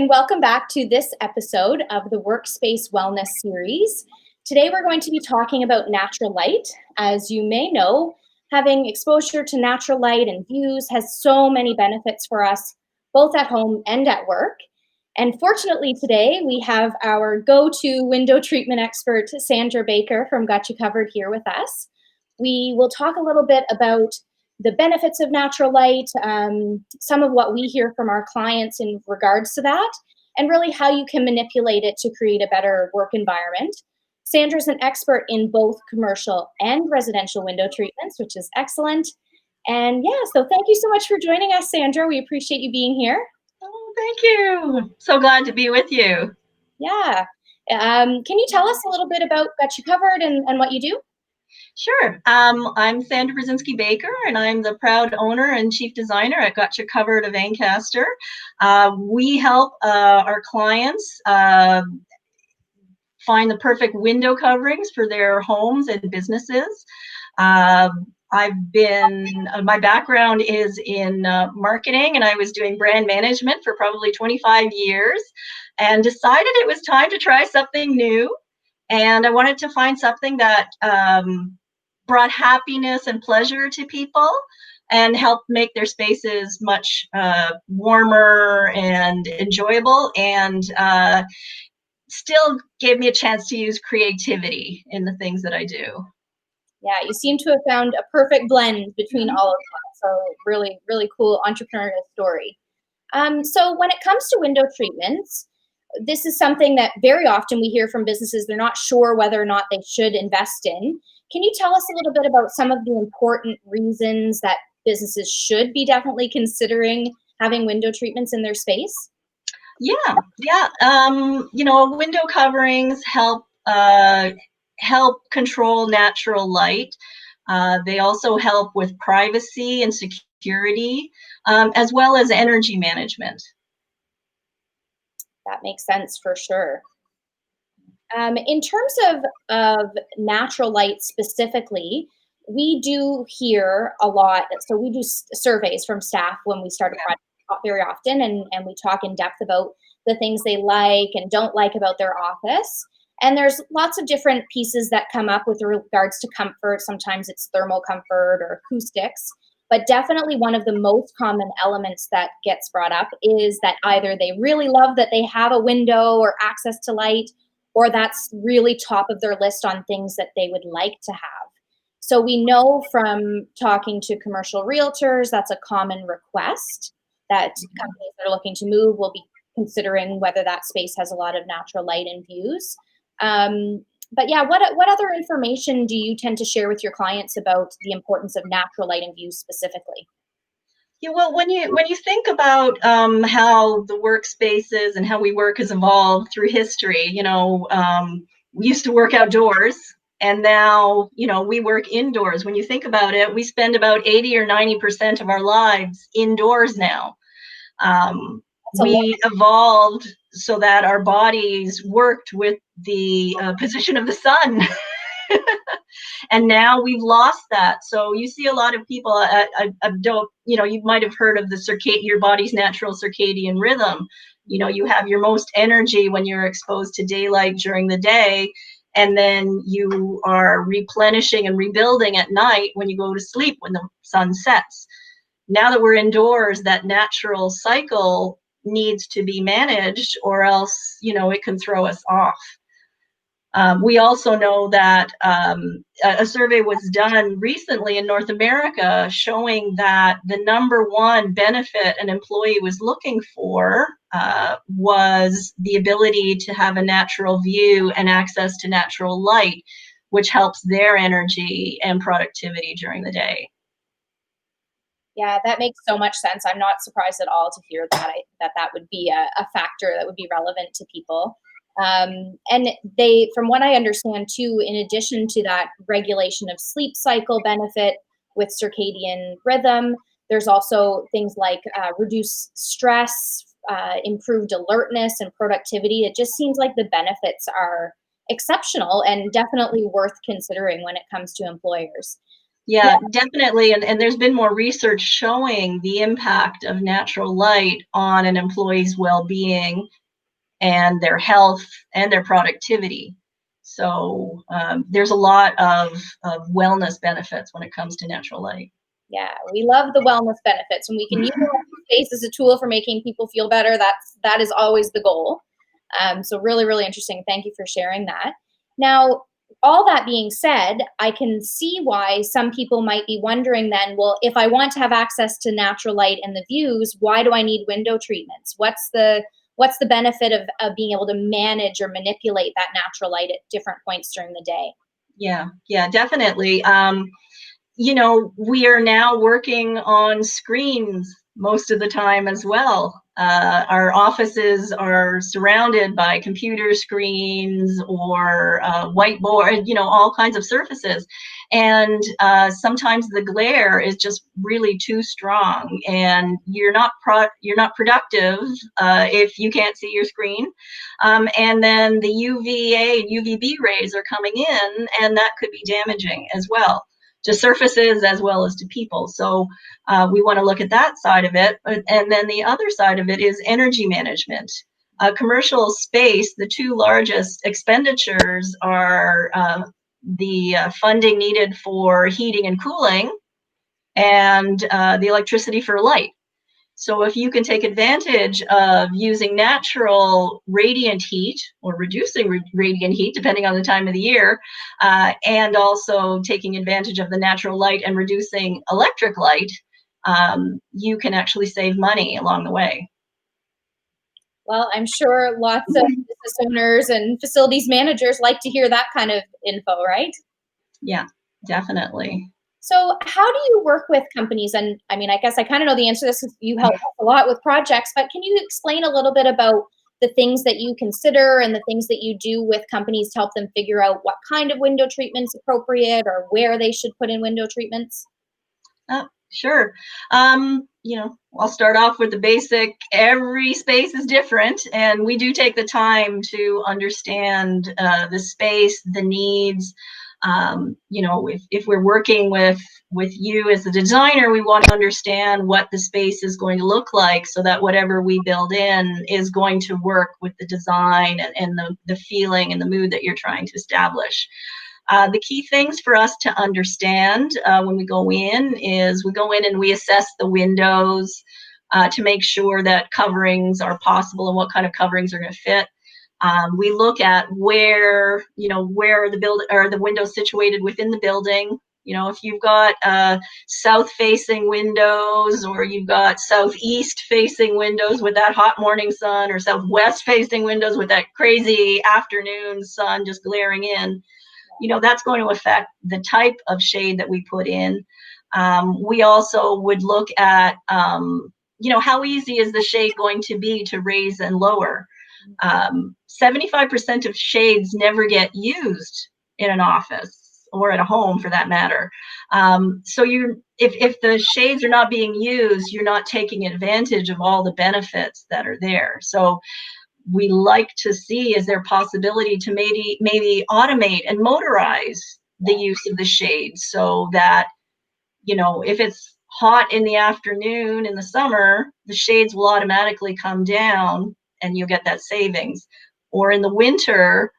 and welcome back to this episode of the Workspace Wellness Series. Today we're going to be talking about natural light. As you may know, having exposure to natural light and views has so many benefits for us, both at home and at work. And fortunately today we have our go-to window treatment expert, Sandra Baker from Got You Covered, here with us. We will talk a little bit about the benefits of natural light, some of what we hear from our clients in regards to that, and really how you can manipulate it to create a better work environment. Sandra's an expert in both commercial and residential window treatments, which is excellent. And yeah, so thank you so much for joining us, Sandra. We appreciate you being here. Oh, thank you. So glad to be with you. Yeah. Can you tell us a little bit about Got You Covered and what you do? Sure. I'm Sandra Baker, and I'm the proud owner and chief designer at Got You Covered of Ancaster. We help our clients find the perfect window coverings for their homes and businesses. My background is in marketing, and I was doing brand management for probably 25 years and decided it was time to try something new. And I wanted to find something that brought happiness and pleasure to people and helped make their spaces much warmer and enjoyable, and still gave me a chance to use creativity in the things that I do. Yeah, you seem to have found a perfect blend between all of that. So really, really cool entrepreneurial story. So when it comes to window treatments, this is something that very often we hear from businesses they're not sure whether or not they should invest in. Can you tell us a little bit about some of the important reasons that businesses should be definitely considering having window treatments in their space? Yeah. Window coverings help control natural light. They also help with privacy and security, as well as energy management. That makes sense for sure. In terms of natural light specifically, we do hear a lot. So we do surveys from staff when we start a project very often, and we talk in depth about the things they like and don't like about their office. And there's lots of different pieces that come up with regards to comfort. Sometimes it's thermal comfort or acoustics. But definitely one of the most common elements that gets brought up is that either they really love that they have a window or access to light, or that's really top of their list on things that they would like to have. So we know from talking to commercial realtors, that's a common request that companies that are looking to move will be considering whether that space has a lot of natural light and views. But yeah, what other information do you tend to share with your clients about the importance of natural light and views specifically? Yeah, well, when you think about how the workspaces and how we work has evolved through history, we used to work outdoors, and now we work indoors. When you think about it, we spend about 80 or 90% of our lives indoors now. We evolved so that our bodies worked with the position of the sun. And now we've lost that. So you see a lot of people, you might have heard of your body's natural circadian rhythm. You have your most energy when you're exposed to daylight during the day, and then you are replenishing and rebuilding at night when you go to sleep when the sun sets. Now that we're indoors, that natural cycle needs to be managed, or else, it can throw us off. We also know that a survey was done recently in North America showing that the number one benefit an employee was looking for was the ability to have a natural view and access to natural light, which helps their energy and productivity during the day. Yeah, that makes so much sense. I'm not surprised at all to hear that would be a factor that would be relevant to people. And they, from what I understand too, in addition to that regulation of sleep cycle benefit with circadian rhythm, there's also things like reduced stress, improved alertness and productivity. It just seems like the benefits are exceptional and definitely worth considering when it comes to employers. Yeah, definitely. And there's been more research showing the impact of natural light on an employee's well-being and their health and their productivity. So there's a lot of wellness benefits when it comes to natural light. Yeah, we love the wellness benefits, and we can utilize space as a tool for making people feel better. That is always the goal. So really, really interesting. Thank you for sharing that. Now, all that being said, I can see why some people might be wondering then, well, if I want to have access to natural light and the views, why do I need window treatments? What's the benefit of being able to manage or manipulate that natural light at different points during the day? Yeah, yeah, definitely. We are now working on screens most of the time as well. Our offices are surrounded by computer screens or whiteboard, all kinds of surfaces. And sometimes the glare is just really too strong, and you're not productive if you can't see your screen. And then the UVA and UVB rays are coming in, and that could be damaging as well to surfaces as well as to people. So we want to look at that side of it. And then the other side of it is energy management. Commercial space, the two largest expenditures are the funding needed for heating and cooling and the electricity for light. So if you can take advantage of using natural radiant heat or reducing radiant heat, depending on the time of the year, and also taking advantage of the natural light and reducing electric light, you can actually save money along the way. Well, I'm sure lots of business owners and facilities managers like to hear that kind of info, right? Yeah, definitely. So, how do you work with companies? And I mean, I guess I kind of know the answer to this because you help us a lot with projects, but can you explain a little bit about the things that you consider and the things that you do with companies to help them figure out what kind of window treatment's appropriate or where they should put in window treatments? Sure. I'll start off with the basic. Every space is different, and we do take the time to understand the space, the needs. If we're working with you as the designer, we want to understand what the space is going to look like, so that whatever we build in is going to work with the design and the feeling and the mood that you're trying to establish. The key things for us to understand when we go in is we go in and we assess the windows to make sure that coverings are possible and what kind of coverings are going to fit. We look at where the build or the windows situated within the building. If you've got south-facing windows, or you've got southeast-facing windows with that hot morning sun, or southwest-facing windows with that crazy afternoon sun just glaring in, that's going to affect the type of shade that we put in. We also would look at, how easy is the shade going to be to raise and lower. 75% of shades never get used in an office or at a home for that matter. So if the shades are not being used, you're not taking advantage of all the benefits that are there. So we like to see, is there possibility to maybe automate and motorize the use of the shades, so that if it's hot in the afternoon in the summer, the shades will automatically come down and you'll get that savings. Or in the winter,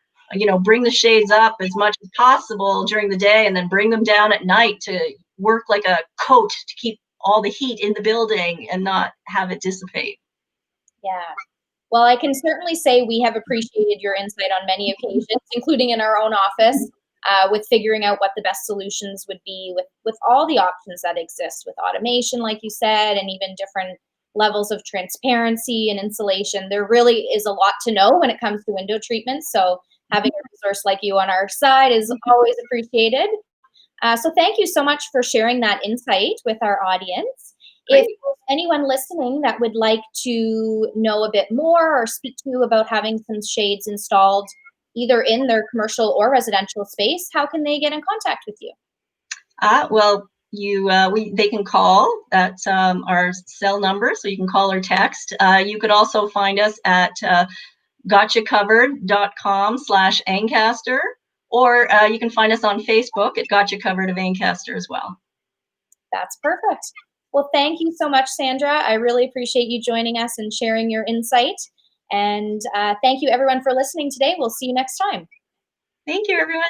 bring the shades up as much as possible during the day and then bring them down at night to work like a coat to keep all the heat in the building and not have it dissipate. Yeah. Well, I can certainly say we have appreciated your insight on many occasions, including in our own office, with figuring out what the best solutions would be with all the options that exist with automation, like you said, and even different levels of transparency and insulation. There really is a lot to know when it comes to window treatment. So having a resource like you on our side is always appreciated. So thank you so much for sharing that insight with our audience. If Great. there's anyone listening that would like to know a bit more or speak to you about having some shades installed either in their commercial or residential space, how can they get in contact with you? Well, they can call. That's our cell number, so you can call or text. You could also find us at gotchacovered.com/Ancaster, or you can find us on Facebook at Gotcha Covered of Ancaster as well. That's perfect. Well, thank you so much, Sandra. I really appreciate you joining us and sharing your insight. And thank you, everyone, for listening today. We'll see you next time. Thank you, everyone.